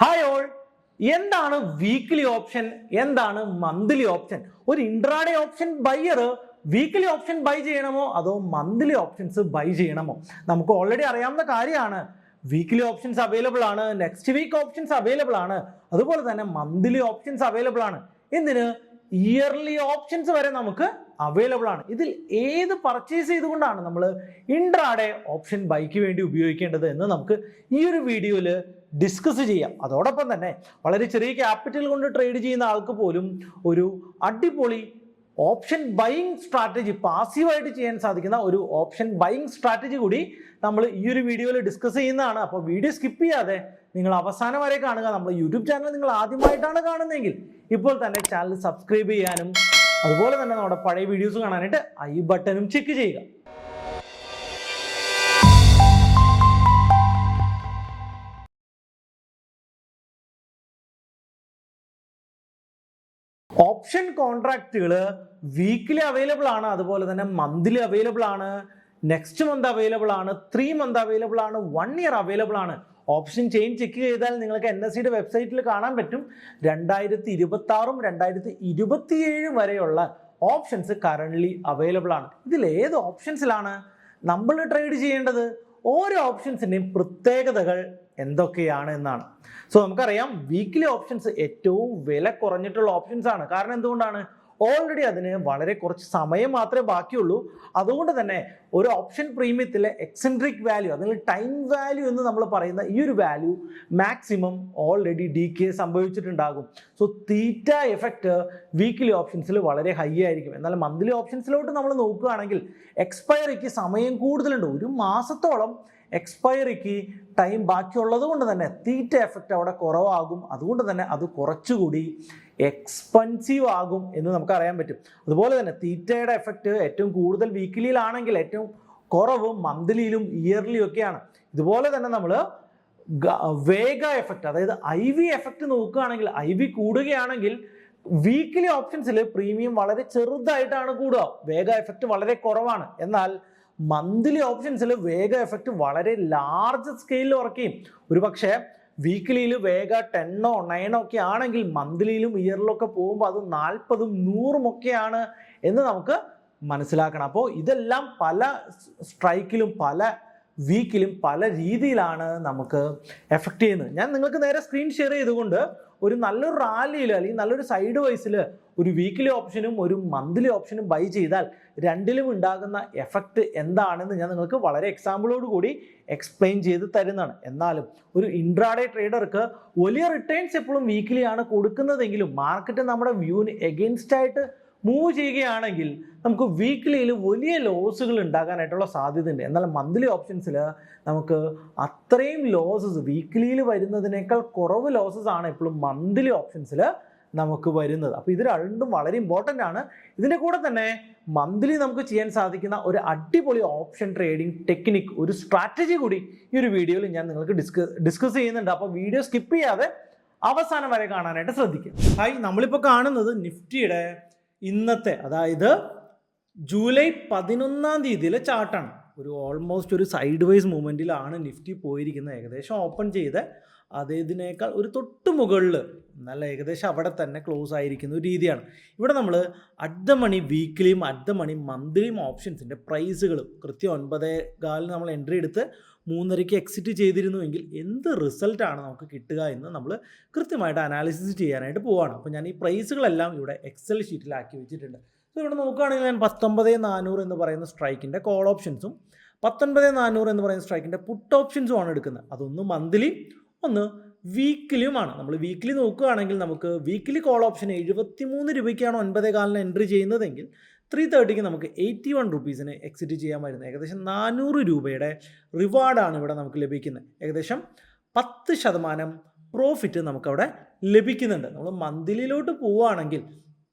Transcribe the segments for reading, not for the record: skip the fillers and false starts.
Hi all, എന്താണ് weekly option, എന്താണ് monthly option? ഒരു intraday option buyer weekly option by ചെയ്യണമോ അതോ മന്ത്ലി ഓപ്ഷൻസ് ബൈ ചെയ്യണമോ? നമുക്ക് ഓൾറെഡി അറിയാവുന്ന കാര്യമാണ്. വീക്ക്ലി ഓപ്ഷൻസ് അവൈലബിൾ ആണ്, നെക്സ്റ്റ് വീക്ക് ഓപ്ഷൻസ് അവൈലബിൾ ആണ്, അതുപോലെ തന്നെ മന്ത്ലി ഓപ്ഷൻസ് അവൈലബിൾ ആണ്. എന്തിന്? ഇയർലി ഓപ്ഷൻസ് വരെ നമുക്ക് അവൈലബിൾ ആണ്. ഇതിൽ ഏത് പർച്ചേസ് ചെയ്തുകൊണ്ടാണ് നമ്മൾ ഇൻട്രാഡേ ഓപ്ഷൻ ബൈക്ക് വേണ്ടി ഉപയോഗിക്കേണ്ടത് എന്ന് നമുക്ക് ഈ ഒരു വീഡിയോയിൽ ഡിസ്കസ് ചെയ്യാം. അതോടൊപ്പം തന്നെ വളരെ ചെറിയ ക്യാപിറ്റൽ കൊണ്ട് ട്രേഡ് ചെയ്യുന്ന ആൾക്ക് പോലും ഒരു അടിപൊളി ഓപ്ഷൻ ബൈയിങ് സ്ട്രാറ്റജി, പാസീവായിട്ട് ചെയ്യാൻ സാധിക്കുന്ന ഒരു ഓപ്ഷൻ ബൈയിങ് സ്ട്രാറ്റജി കൂടി നമ്മൾ ഈ ഒരു വീഡിയോയിൽ ഡിസ്കസ് ചെയ്യുന്നതാണ്. അപ്പോൾ വീഡിയോ സ്കിപ്പ് ചെയ്യാതെ നിങ്ങൾ അവസാനം വരെ കാണുക. നമ്മുടെ യൂട്യൂബ് ചാനൽ നിങ്ങൾ ആദ്യമായിട്ടാണ് കാണുന്നതെങ്കിൽ ഇപ്പോൾ തന്നെ ചാനൽ സബ്സ്ക്രൈബ് ചെയ്യാനും അതുപോലെ തന്നെ നമ്മുടെ പഴയ വീഡിയോസ് കാണാനായിട്ട് ഐ ബട്ടണും ചെക്ക് ചെയ്യുക. ഓപ്ഷൻ കോൺട്രാക്റ്റുകൾ വീക്കിലി അവൈലബിൾ ആണ്, അതുപോലെ തന്നെ മന്ത്ലി അവൈലബിൾ ആണ്, നെക്സ്റ്റ് മന്ത് അവൈലബിൾ ആണ്, 3 മന്ത് അവൈലബിൾ ആണ്, 1 ഇയർ അവൈലബിൾ ആണ്. ഓപ്ഷൻ ചെയിൻ ചെക്ക് ചെയ്താൽ നിങ്ങൾക്ക് NSEയുടെ വെബ്സൈറ്റിൽ കാണാൻ പറ്റും 2026 2027 വരെയുള്ള ഓപ്ഷൻസ് കറന്റ്ലി അവൈലബിൾ ആണ്. ഇതിൽ ഏത് ഓപ്ഷൻസിലാണ് നമ്മൾ ട്രേഡ് ചെയ്യേണ്ടത്? ഓരോ ഓപ്ഷൻസിൻ്റെയും പ്രത്യേകതകൾ എന്തൊക്കെയാണ് എന്നാണ്. സോ നമുക്കറിയാം, വീക്ക്ലി ഓപ്ഷൻസ് ഏറ്റവും വില കുറഞ്ഞിട്ടുള്ള ഓപ്ഷൻസ് ആണ്. കാരണം എന്തുകൊണ്ടാണ്? ഓൾറെഡി അതിന് വളരെ കുറച്ച് സമയം മാത്രമേ ബാക്കിയുള്ളൂ. അതുകൊണ്ട് തന്നെ ഒരു ഓപ്ഷൻ പ്രീമിയത്തിലെ എക്സെൻട്രിക് വാല്യൂ, അല്ലെങ്കിൽ ടൈം വാല്യൂ എന്ന് നമ്മൾ പറയുന്ന ഈ ഒരു വാല്യൂ മാക്സിമം ഓൾറെഡി ഡീകേ സംഭവിച്ചിട്ടുണ്ടാകും. സോ തീറ്റ എഫക്റ്റ് വീക്ക്ലി ഓപ്ഷൻസിൽ വളരെ ഹൈ ആയിരിക്കും. എന്നാൽ മന്ത്ലി ഓപ്ഷൻസിലോട്ട് നമ്മൾ നോക്കുകയാണെങ്കിൽ എക്സ്പയറിക്ക് സമയം കൂടുതലുണ്ട്. 1 മാസത്തോളം എക്സ്പയറിക്ക് ടൈം ബാക്കിയുള്ളത് കൊണ്ട് തന്നെ തീറ്റ എഫക്റ്റ് അവിടെ കുറവാകും. അതുകൊണ്ട് തന്നെ അത് കുറച്ചുകൂടി എക്സ്പെൻസീവ് ആകും എന്ന് നമുക്ക് അറിയാൻ പറ്റും. അതുപോലെ തന്നെ തീറ്റയുടെ എഫക്റ്റ് ഏറ്റവും കൂടുതൽ വീക്കിലിയിലാണെങ്കിൽ ഏറ്റവും കുറവ് മന്ത്ലിയിലും ഇയർലിയും ഒക്കെയാണ്. ഇതുപോലെ തന്നെ നമ്മൾ വേഗ എഫക്റ്റ്, അതായത് IV എഫക്റ്റ് നോക്കുകയാണെങ്കിൽ IV കൂടുകയാണെങ്കിൽ വീക്കിലി ഓപ്ഷൻസിൽ പ്രീമിയം വളരെ ചെറുതായിട്ടാണ് കൂടുക, വേഗ എഫക്റ്റ് വളരെ കുറവാണ്. എന്നാൽ മന്ത്ലി ഓപ്ഷൻസിൽ വേഗ എഫക്റ്റ് വളരെ ലാർജ് സ്കെയിലിൽ വർക്ക് ചെയ്യും. ഒരു പക്ഷേ വീക്കിലിയിൽ വേഗ 10 or 9 ഒക്കെ ആണെങ്കിൽ മന്ത്ലിയിലും ഇയറിലും ഒക്കെ പോകുമ്പോൾ അത് 40 ഉം 100 ഒക്കെയാണ് എന്ന് നമുക്ക് മനസ്സിലാക്കണം. അപ്പോൾ ഇതെല്ലാം പല സ്ട്രൈക്കിലും പല വീക്കിലും പല രീതിയിലാണ് നമുക്ക് എഫക്റ്റ് ചെയ്യുന്നത്. ഞാൻ നിങ്ങൾക്ക് നേരെ സ്ക്രീൻ ഷെയർ ചെയ്തുകൊണ്ട് ഒരു നല്ലൊരു റാലിയിൽ അല്ലെങ്കിൽ നല്ലൊരു സൈഡ് വൈസിൽ ഒരു വീക്കിലി ഓപ്ഷനും ഒരു മന്ത്ലി ഓപ്ഷനും ബൈ ചെയ്താൽ രണ്ടിലും ഉണ്ടാകുന്ന എഫക്റ്റ് എന്താണെന്ന് ഞാൻ നിങ്ങൾക്ക് വളരെ എക്സാമ്പിളോട് കൂടി എക്സ്പ്ലെയിൻ ചെയ്ത് തരുന്നതാണ്. എന്നാലും ഒരു ഇൻട്രാഡേ ട്രേഡർക്ക് വലിയ റിട്ടേൺസ് എപ്പോഴും വീക്കിലിയാണ് കൊടുക്കുന്നതെങ്കിലും മാർക്കറ്റ് നമ്മുടെ വ്യൂവിന് എഗെയിൻസ്റ്റ് ആയിട്ട് മൂവ് ചെയ്യുകയാണെങ്കിൽ നമുക്ക് വീക്കിലിയിൽ വലിയ ലോസുകൾ ഉണ്ടാകാനായിട്ടുള്ള സാധ്യതയുണ്ട്. എന്നാൽ മന്ത്ലി ഓപ്ഷൻസിൽ നമുക്ക് അത്രയും ലോസസ്, വീക്കിലിയിൽ വരുന്നതിനേക്കാൾ കുറവ് ലോസസ് ആണ് എപ്പോഴും മന്ത്ലി ഓപ്ഷൻസിൽ നമുക്ക് വരുന്നത്. അപ്പോൾ ഇത് രണ്ടും വളരെ ഇമ്പോർട്ടൻ്റ് ആണ്. ഇതിൻ്റെ കൂടെ തന്നെ മന്ത്ലി നമുക്ക് ചെയ്യാൻ സാധിക്കുന്ന ഒരു അടിപൊളി ഓപ്ഷൻ ട്രേഡിംഗ് ടെക്നിക്, ഒരു സ്ട്രാറ്റജി കൂടി ഈ ഒരു വീഡിയോയിൽ ഞാൻ നിങ്ങൾക്ക് ഡിസ്കസ് ചെയ്യുന്നുണ്ട്. അപ്പോൾ വീഡിയോ സ്കിപ്പ് ചെയ്യാതെ അവസാനം വരെ കാണാനായിട്ട് ശ്രദ്ധിക്കുക. ഹായ്, നമ്മളിപ്പോൾ കാണുന്നത് നിഫ്റ്റിയുടെ ഇന്നത്തെ, അതായത് ജൂലൈ 11 തീയതിയിലെ ചാർട്ടാണ്. ഒരു ഓൾമോസ്റ്റ് ഒരു സൈഡ് വൈസ് മൂവ്മെൻറ്റിലാണ് നിഫ്റ്റി പോയിരിക്കുന്നത്. ഏകദേശം ഓപ്പൺ ചെയ്ത് അതിനേക്കാൾ ഒരു തൊട്ട് മുകളിൽ, നല്ല ഏകദേശം അവിടെ തന്നെ ക്ലോസ് ആയിരിക്കുന്ന ഒരു രീതിയാണ്. ഇവിടെ നമ്മൾ അറ്റ് ദ മണി വീക്കിലിയും അറ്റ് ദ മണി മന്ത്ലിയും ഓപ്ഷൻസിൻ്റെ പ്രൈസുകൾ കൃത്യം 9:15 നമ്മൾ എൻട്രി എടുത്ത് 3:30 എക്സിറ്റ് ചെയ്തിരുന്നുവെങ്കിൽ എന്ത് റിസൾട്ടാണ് നമുക്ക് കിട്ടുക എന്ന് നമ്മൾ കൃത്യമായിട്ട് അനാലിസിസ് ചെയ്യാനായിട്ട് പോവുകയാണ്. അപ്പോൾ ഞാൻ ഈ പ്രൈസുകളെല്ലാം ഇവിടെ എക്സൽ ഷീറ്റിലാക്കി വെച്ചിട്ടുണ്ട്. സോ ഇവിടെ നോക്കുകയാണെങ്കിൽ ഞാൻ 19,400 എന്ന് പറയുന്ന സ്ട്രൈക്കിൻ്റെ കോൾ ഓപ്ഷൻസും 19,400 എന്ന് പറയുന്ന സ്ട്രൈക്കിൻ്റെ പുട്ട് ഓപ്ഷൻസും ആണ് എടുക്കുന്നത്. അതൊന്ന് മന്ത്ലി, ഒന്ന് വീക്കിലിയുമാണ്. നമ്മൾ വീക്കിലി നോക്കുകയാണെങ്കിൽ നമുക്ക് വീക്കിലി കോൾ ഓപ്ഷൻ 73 രൂപയ്ക്കാണ് 9:15 എൻട്രി ചെയ്യുന്നതെങ്കിൽ 3:30 നമുക്ക് 81 റുപ്പീസിന് എക്സിറ്റ് ചെയ്യാൻ വരുന്നത്. ഏകദേശം 400 രൂപയുടെ റിവാർഡാണ് ഇവിടെ നമുക്ക് ലഭിക്കുന്നത്. ഏകദേശം 10% പ്രോഫിറ്റ് നമുക്കവിടെ ലഭിക്കുന്നുണ്ട്. നമ്മൾ മന്ത്ലിയിലോട്ട് പോവുകയാണെങ്കിൽ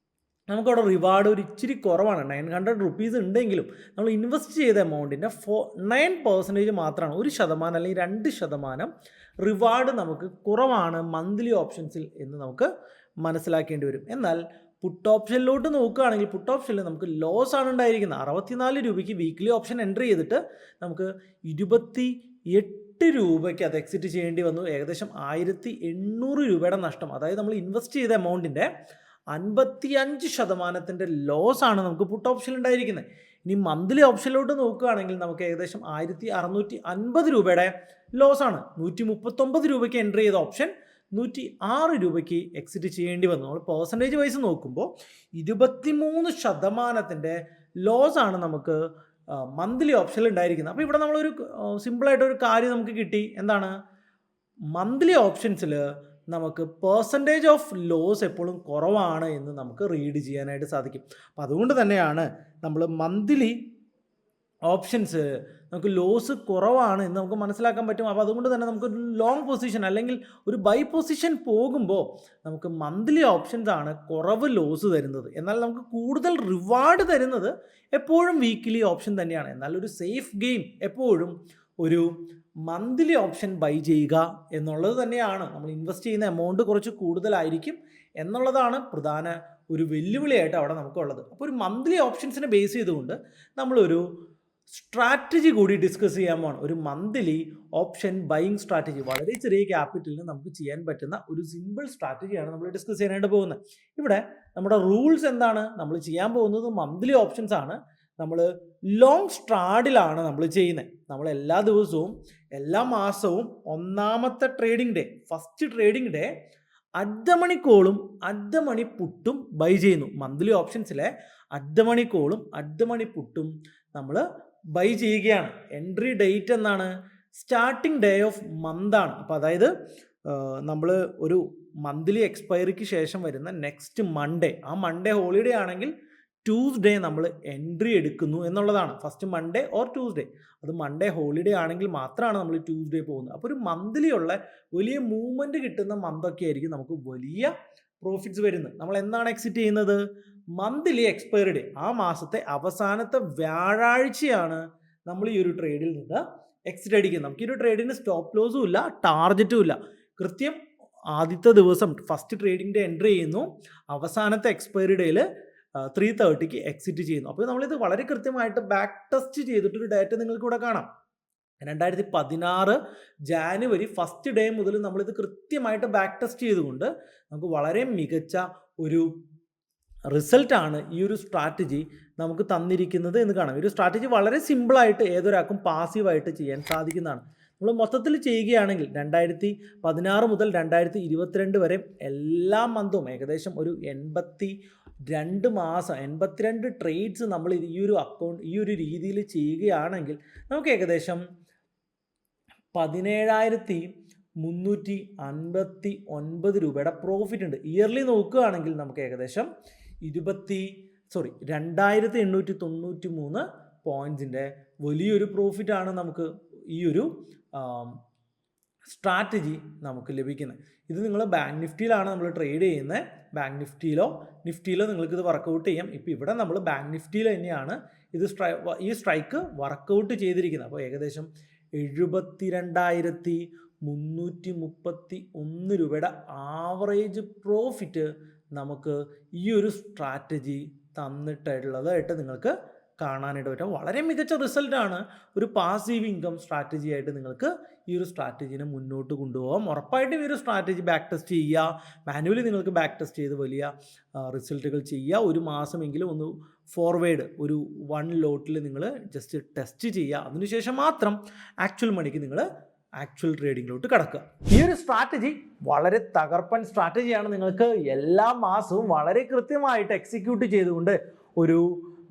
നമുക്കവിടെ റിവാർഡ് ഒരു ഇച്ചിരി കുറവാണ്. 900 റുപ്പീസ് ഉണ്ടെങ്കിലും നമ്മൾ ഇൻവെസ്റ്റ് ചെയ്ത എമൗണ്ടിൻ്റെ 9% മാത്രമാണ്, 1% അല്ലെങ്കിൽ 2% റിവാർഡ് നമുക്ക് കുറവാണ് മന്ത്ലി ഓപ്ഷൻസിൽ എന്ന് നമുക്ക് മനസ്സിലാക്കേണ്ടി വരും. എന്നാൽ പുട്ട് ഓപ്ഷനിലോട്ട് നോക്കുകയാണെങ്കിൽ പുട്ട് ഓപ്ഷനിൽ നമുക്ക് ലോസ് ആണ് ഉണ്ടായിരിക്കുന്നത്. 64 രൂപയ്ക്ക് വീക്ക്ലി ഓപ്ഷൻ എൻട്രി ചെയ്തിട്ട് നമുക്ക് 28 രൂപയ്ക്ക് അത് എക്സിറ്റ് ചെയ്യേണ്ടി വന്നു. ഏകദേശം 1800 രൂപയുടെ നഷ്ടം. അതായത് നമ്മൾ ഇൻവെസ്റ്റ് ചെയ്ത എമൗണ്ടിൻ്റെ 55% ലോസ് ആണ് നമുക്ക് പുട്ട് ഓപ്ഷനിൽ ഉണ്ടായിരിക്കുന്നത്. ഇനി മന്ത്ലി ഓപ്ഷനിലോട്ട് നോക്കുകയാണെങ്കിൽ നമുക്ക് ഏകദേശം 1650 രൂപയുടെ ലോസ് ആണ്. 139 രൂപയ്ക്ക് എൻട്രി ചെയ്ത ഓപ്ഷൻ 106 രൂപയ്ക്ക് എക്സിറ്റ് ചെയ്യേണ്ടി വന്നു. നമ്മൾ പെർസെൻറ്റേജ് വൈസ് നോക്കുമ്പോൾ 23% ലോസ് ആണ് നമുക്ക് മന്ത്ലി ഓപ്ഷനിൽ ഉണ്ടായിരിക്കുന്നത്. അപ്പോൾ ഇവിടെ നമ്മളൊരു സിമ്പിളായിട്ടൊരു കാര്യം നമുക്ക് കിട്ടി. എന്താണ്? മന്ത്ലി ഓപ്ഷൻസിൽ നമുക്ക് പെർസെൻറ്റേജ് ഓഫ് ലോസ് എപ്പോഴും കുറവാണ് എന്ന് നമുക്ക് റീഡ് ചെയ്യാനായിട്ട് സാധിക്കും. അപ്പോൾ അതുകൊണ്ട് തന്നെയാണ് നമ്മൾ മന്ത്ലി ഓപ്ഷൻസ് നമുക്ക് ലോസ് കുറവാണ് എന്ന് നമുക്ക് മനസ്സിലാക്കാൻ പറ്റും. അപ്പോൾ അതുകൊണ്ട് തന്നെ നമുക്കൊരു ലോങ് പൊസിഷൻ അല്ലെങ്കിൽ ഒരു ബൈ പൊസിഷൻ പോകുമ്പോൾ നമുക്ക് മന്ത്ലി ഓപ്ഷൻസ് ആണ് കുറവ് ലോസ് തരുന്നത്. എന്നാൽ നമുക്ക് കൂടുതൽ റിവാർഡ് തരുന്നത് എപ്പോഴും വീക്കിലി ഓപ്ഷൻ തന്നെയാണ്. എന്നാൽ ഒരു സേഫ് ഗെയിം എപ്പോഴും ഒരു മന്ത്ലി ഓപ്ഷൻ ബൈ ചെയ്യുക എന്നുള്ളത് തന്നെയാണ്. നമ്മൾ ഇൻവെസ്റ്റ് ചെയ്യുന്ന എമൗണ്ട് കുറച്ച് കൂടുതലായിരിക്കും എന്നുള്ളതാണ് പ്രധാന ഒരു വെല്ലുവിളിയായിട്ട് അവിടെ നമുക്കുള്ളത്. അപ്പോൾ ഒരു മന്ത്ലി ഓപ്ഷൻസിനെ ബേസ് ചെയ്തുകൊണ്ട് നമ്മളൊരു സ്ട്രാറ്റജി കൂടി ഡിസ്കസ് ചെയ്യാൻ പോകണം. ഒരു മന്ത്ലി ഓപ്ഷൻ ബൈയിങ് സ്ട്രാറ്റജി, വളരെ ചെറിയ ക്യാപിറ്റലിന് നമുക്ക് ചെയ്യാൻ പറ്റുന്ന ഒരു സിമ്പിൾ സ്ട്രാറ്റജിയാണ് നമ്മൾ ഡിസ്കസ് ചെയ്യാനായിട്ട് പോകുന്നത്. ഇവിടെ നമ്മുടെ റൂൾസ് എന്താണ്? നമ്മൾ ചെയ്യാൻ പോകുന്നത് മന്ത്ലി ഓപ്ഷൻസ് ആണ്. നമ്മൾ ലോങ് സ്ട്രാഡിലാണ് നമ്മൾ ചെയ്യുന്നത്. നമ്മൾ എല്ലാ ദിവസവും എല്ലാ മാസവും ഒന്നാമത്തെ trading day, first trading day at the money കോളും അറ്റ് ദ മണി പുട്ടും ബൈ ചെയ്യുന്നു. മന്ത്ലി ഓപ്ഷൻസിലെ അറ്റ് ദ മണി കോളും അറ്റ് ദ മണി പുട്ടും നമ്മൾ ബൈ ചെയ്യുകയാണ്. എൻട്രി ഡേറ്റ് എന്നാണ്? സ്റ്റാർട്ടിംഗ് ഡേ ഓഫ് മന്ത് ആണ്. അപ്പോൾ അതായത് നമ്മൾ ഒരു മന്ത്ലി എക്സ്പയറിക്ക് ശേഷം വരുന്ന നെക്സ്റ്റ് മൺഡേ, ആ മൺഡേ ഹോളിഡേ ആണെങ്കിൽ ട്യൂസ്ഡേ നമ്മൾ എൻട്രി എടുക്കുന്നു എന്നുള്ളതാണ്. First Monday or Tuesday. അത് മൺഡേ ഹോളിഡേ ആണെങ്കിൽ മാത്രമാണ് നമ്മൾ ട്യൂസ്ഡേ പോകുന്നത്. അപ്പോൾ ഒരു മന്ത്ലി ഉള്ള വലിയ മൂവ്മെൻറ്റ് കിട്ടുന്ന മന്തൊക്കെ ആയിരിക്കും നമുക്ക് വലിയ പ്രോഫിറ്റ്സ് വരുന്നത്. നമ്മൾ എന്താണ് എക്സിറ്റ് ചെയ്യുന്നത്? മന്ത്ലി എക്സ്പയറി ഡേ, ആ മാസത്തെ അവസാനത്തെ വ്യാഴാഴ്ചയാണ് നമ്മൾ ഈ ഒരു ട്രേഡിൽ നിന്ന് എക്സിറ്റ് അടിക്കുന്നത്. നമുക്ക് ഈ ഒരു ട്രേഡിന് സ്റ്റോപ്പ് ലോസും ഇല്ല, ടാർജറ്റും ഇല്ല. കൃത്യം ആദ്യത്തെ ദിവസം ഫസ്റ്റ് ട്രേഡിംഗ് ഡേ എൻട്രി ചെയ്യുന്നു, അവസാനത്തെ എക്സ്പയറി ഡേയിൽ 3:30 എക്സിറ്റ് ചെയ്യുന്നു. അപ്പോൾ നമ്മളിത് വളരെ കൃത്യമായിട്ട് ബാക്ക് ടെസ്റ്റ് ചെയ്തിട്ടൊരു ഡാറ്റ നിങ്ങൾക്ക് ഇവിടെ കാണാം. 2016 ജാനുവരി ഫസ്റ്റ് ഡേ മുതൽ നമ്മളിത് കൃത്യമായിട്ട് ബാക്ക് ടെസ്റ്റ് ചെയ്തുകൊണ്ട് നമുക്ക് വളരെ മികച്ച ഒരു റിസൾട്ടാണ് ഈ ഒരു സ്ട്രാറ്റജി നമുക്ക് തന്നിരിക്കുന്നത് എന്ന് കാണാം. ഈ ഒരു സ്ട്രാറ്റജി വളരെ സിമ്പിളായിട്ട് ഏതൊരാൾക്കും പാസീവായിട്ട് ചെയ്യാൻ സാധിക്കുന്നതാണ്. നമ്മൾ മൊത്തത്തിൽ ചെയ്യുകയാണെങ്കിൽ 2016 മുതൽ 2022 വരെ എല്ലാ മന്തും ഏകദേശം ഒരു 82 മാസം 82 ട്രേഡ്സ് നമ്മൾ ഈ ഒരു രീതിയിൽ ചെയ്യുകയാണെങ്കിൽ നമുക്ക് ഏകദേശം 17,359 രൂപയുടെ പ്രോഫിറ്റ് ഉണ്ട്. ഇയർലി നോക്കുകയാണെങ്കിൽ നമുക്ക് ഏകദേശം 2,893 പോയിൻറ്റ്സിൻ്റെ വലിയൊരു പ്രോഫിറ്റാണ് നമുക്ക് ഈ ഒരു സ്ട്രാറ്റജി നമുക്ക് ലഭിക്കുന്നത്. ഇത് നിങ്ങൾ ബാങ്ക് നിഫ്റ്റിയിലാണ് നമ്മൾ ട്രേഡ് ചെയ്യുന്നത്. ബാങ്ക് നിഫ്റ്റിയിലോ നിങ്ങൾക്കിത് വർക്കൗട്ട് ചെയ്യാം. ഇപ്പോൾ ഇവിടെ നമ്മൾ ബാങ്ക് നിഫ്റ്റിയിൽ തന്നെയാണ് ഈ സ്ട്രൈക്ക് വർക്കൗട്ട് ചെയ്തിരിക്കുന്നത്. അപ്പോൾ ഏകദേശം 72,331 രൂപയുടെ ആവറേജ് പ്രോഫിറ്റ് നമുക്ക് ഈ ഒരു സ്ട്രാറ്റജി തന്നിട്ടുള്ളതായിട്ട് നിങ്ങൾക്ക് കാണാനായിട്ട് പറ്റും. വളരെ മികച്ച റിസൾട്ടാണ്. ഒരു പാസീവ് ഇൻകം സ്ട്രാറ്റജി ആയിട്ട് നിങ്ങൾക്ക് ഈ ഒരു സ്ട്രാറ്റജിനെ മുന്നോട്ട് കൊണ്ടുപോകാം. ഉറപ്പായിട്ടും ഈ ഒരു സ്ട്രാറ്റജി ബാക്ക് ടെസ്റ്റ് ചെയ്യുക. മാനുവലി നിങ്ങൾക്ക് ബാക്ക് ടെസ്റ്റ് ചെയ്ത് വലിയ റിസൾട്ടുകൾ ചെയ്യുക. ഒരു മാസമെങ്കിലും ഒന്ന് ഫോർവേഡ് ഒരു 1 ലോട്ടിൽ നിങ്ങൾ ജസ്റ്റ് ടെസ്റ്റ് ചെയ്യുക. അതിനുശേഷം മാത്രം ആക്ച്വൽ മണിക്ക് നിങ്ങൾ ആക്ച്വൽ ട്രേഡിങ്ങിലോട്ട് കടക്കുക. ഈ ഒരു സ്ട്രാറ്റജി വളരെ തകർപ്പൻ സ്ട്രാറ്റജിയാണ്. നിങ്ങൾക്ക് എല്ലാ മാസവും വളരെ കൃത്യമായിട്ട് എക്സിക്യൂട്ട് ചെയ്തുകൊണ്ട് ഒരു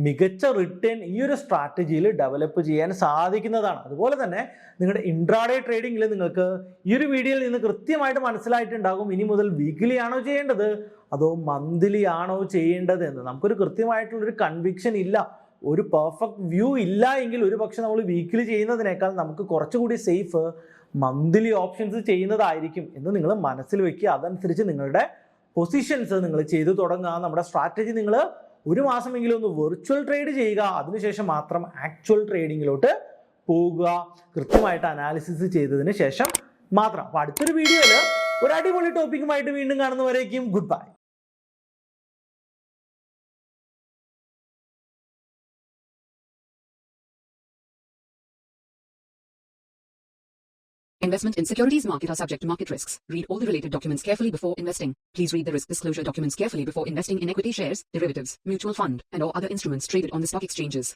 മികച്ച റിട്ടേൺ ഈ ഒരു സ്ട്രാറ്റജിയിൽ ഡെവലപ്പ് ചെയ്യാൻ സാധിക്കുന്നതാണ്. അതുപോലെ തന്നെ നിങ്ങളുടെ ഇൻട്രാഡേ ട്രേഡിങ്ങിൽ നിങ്ങൾക്ക് ഈ ഒരു വീഡിയോയിൽ നിന്ന് കൃത്യമായിട്ട് മനസ്സിലായിട്ടുണ്ടാകും ഇനി മുതൽ വീക്കിലി ആണോ ചെയ്യേണ്ടത് അതോ മന്ത്ലി ആണോ ചെയ്യേണ്ടത് എന്ന്. നമുക്കൊരു കൃത്യമായിട്ടുള്ളൊരു കൺവിക്ഷൻ ഇല്ല, ഒരു പെർഫെക്റ്റ് വ്യൂ ഇല്ല എങ്കിൽ ഒരു പക്ഷെ നമ്മൾ വീക്കിലി ചെയ്യുന്നതിനേക്കാൾ നമുക്ക് കുറച്ചുകൂടി സേഫ് മന്ത്ലി ഓപ്ഷൻസ് ചെയ്യുന്നതായിരിക്കും എന്ന് നിങ്ങൾ മനസ്സിൽ വെക്കുക. അതനുസരിച്ച് നിങ്ങളുടെ പൊസിഷൻസ് നിങ്ങൾ ചെയ്തു തുടങ്ങുക. നമ്മുടെ സ്ട്രാറ്റജി നിങ്ങൾ ഒരു മാസമെങ്കിലും ഒന്ന് വെർച്വൽ ട്രേഡ് ചെയ്യുക. അതിനുശേഷം മാത്രം ആക്ച്വൽ ട്രേഡിങ്ങിലോട്ട് പോകുക, കൃത്യമായിട്ട് അനാലിസിസ് ചെയ്തതിന് ശേഷം മാത്രം. അപ്പോൾ അടുത്തൊരു വീഡിയോയിൽ ഒരു അടിപൊളി ടോപ്പിക്കുമായിട്ട് വീണ്ടും കാണുന്നവരേക്കും good bye. Investment in securities market are subject to market risks. Read all the related documents carefully before investing. Please read the risk disclosure documents carefully before investing in equity shares, derivatives, mutual fund, and or other instruments traded on the stock exchanges.